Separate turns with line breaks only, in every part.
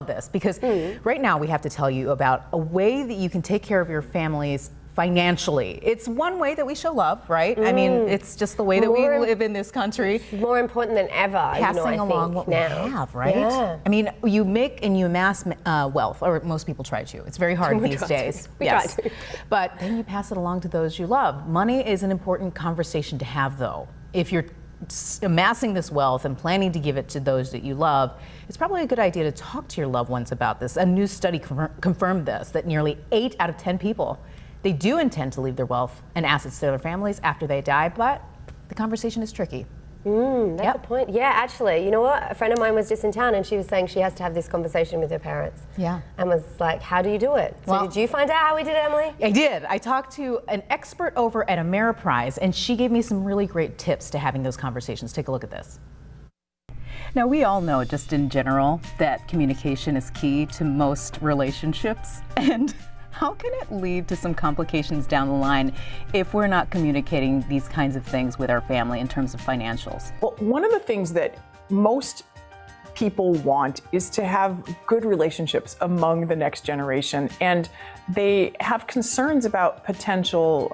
this because right now we have to tell you about a way that you can take care of your families financially. It's one way that we show love, right? I mean, it's just the way that we live in this country.
More important than ever,
Passing along what we have, right?
Yeah.
I mean, you make and you amass wealth, or most people try to. It's very hard these days.
We try to.
But then you pass it along to those you love. Money is an important conversation to have, though. If you're amassing this wealth and planning to give it to those that you love, it's probably a good idea to talk to your loved ones about this. A new study confirmed this, that nearly 8 out of 10 people, they do intend to leave their wealth and assets to their families after they die, but the conversation is tricky.
That's a point. Yeah, actually, you know what? A friend of mine was just in town and she was saying she has to have this conversation with her parents.
Yeah.
And was like, how do you do it? So did you find out how we did it, Emily?
I did. I talked to an expert over at Ameriprise and she gave me some really great tips to having those conversations. Take a look at this.
Now, we all know just in general that communication is key to most relationships, and how can it lead to some complications down the line if we're not communicating these kinds of things with our family in terms of financials?
Well, one of the things that most people want is to have good relationships among the next generation, and they have concerns about potential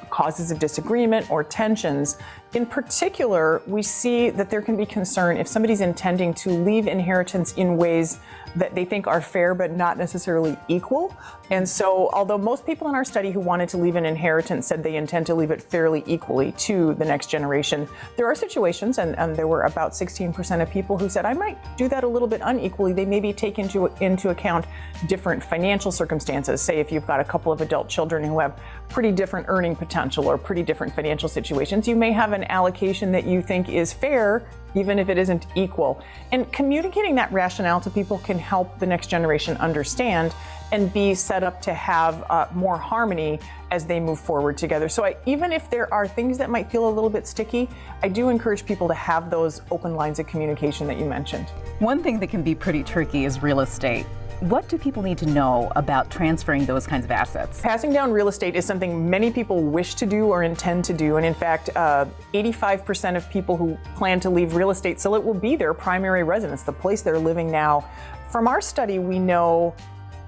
causes of disagreement or tensions. In particular, we see that there can be concern if somebody's intending to leave inheritance in ways that they think are fair but not necessarily equal. And so, although most people in our study who wanted to leave an inheritance said they intend to leave it fairly equally to the next generation, there are situations, and there were about 16% of people who said, I might do that a little bit unequally. They maybe take into account different financial circumstances. Say if you've got a couple of adult children who have pretty different earning potential or pretty different financial situations, you may have an allocation that you think is fair, even if it isn't equal. And communicating that rationale to people can help the next generation understand and be set up to have more harmony as they move forward together. So even if there are things that might feel a little bit sticky, I do encourage people to have those open lines of communication that you mentioned.
One thing that can be pretty tricky is real estate. What do people need to know about transferring those kinds of assets?
Passing down real estate is something many people wish to do or intend to do. And in fact, 85% of people who plan to leave real estate, so it will be their primary residence, the place they're living now. From our study, we know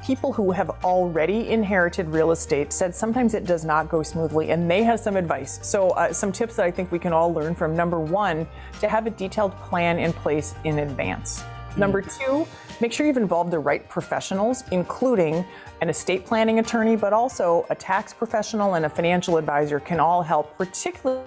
people who have already inherited real estate said sometimes it does not go smoothly, and they have some advice. So some tips that I think we can all learn from. Number one, to have a detailed plan in place in advance. Number two, make sure you've involved the right professionals, including an estate planning attorney, but also a tax professional and a financial advisor can all help, particularly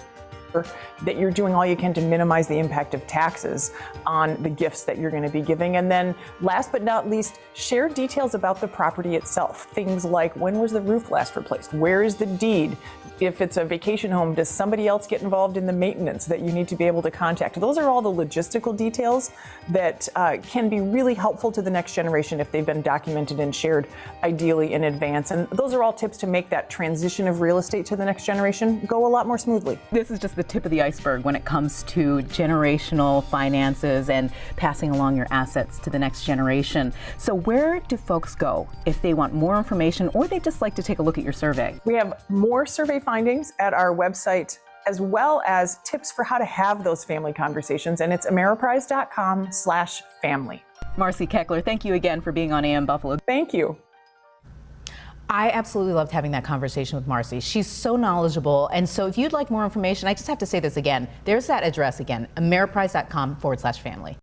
that you're doing all you can to minimize the impact of taxes on the gifts that you're going to be giving. And then last but not least, share details about the property itself. Things like, when was the roof last replaced? Where is the deed? If it's a vacation home, does somebody else get involved in the maintenance that you need to be able to contact? Those are all the logistical details that can be really helpful to the next generation if they've been documented and shared ideally in advance. And those are all tips to make that transition of real estate to the next generation go a lot more smoothly.
This is just the tip of the iceberg when it comes to generational finances and passing along your assets to the next generation. So where do folks go if they want more information or they just like to take a look at your survey?
We have more survey findings at our website, as well as tips for how to have those family conversations, and it's ameriprise.com/family.
Marcy Keckler, thank you again for being on AM Buffalo.
Thank you.
I absolutely loved having that conversation with Marcy. She's so knowledgeable. And so if you'd like more information, I just have to say this again. There's that address again, ameriprise.com/family.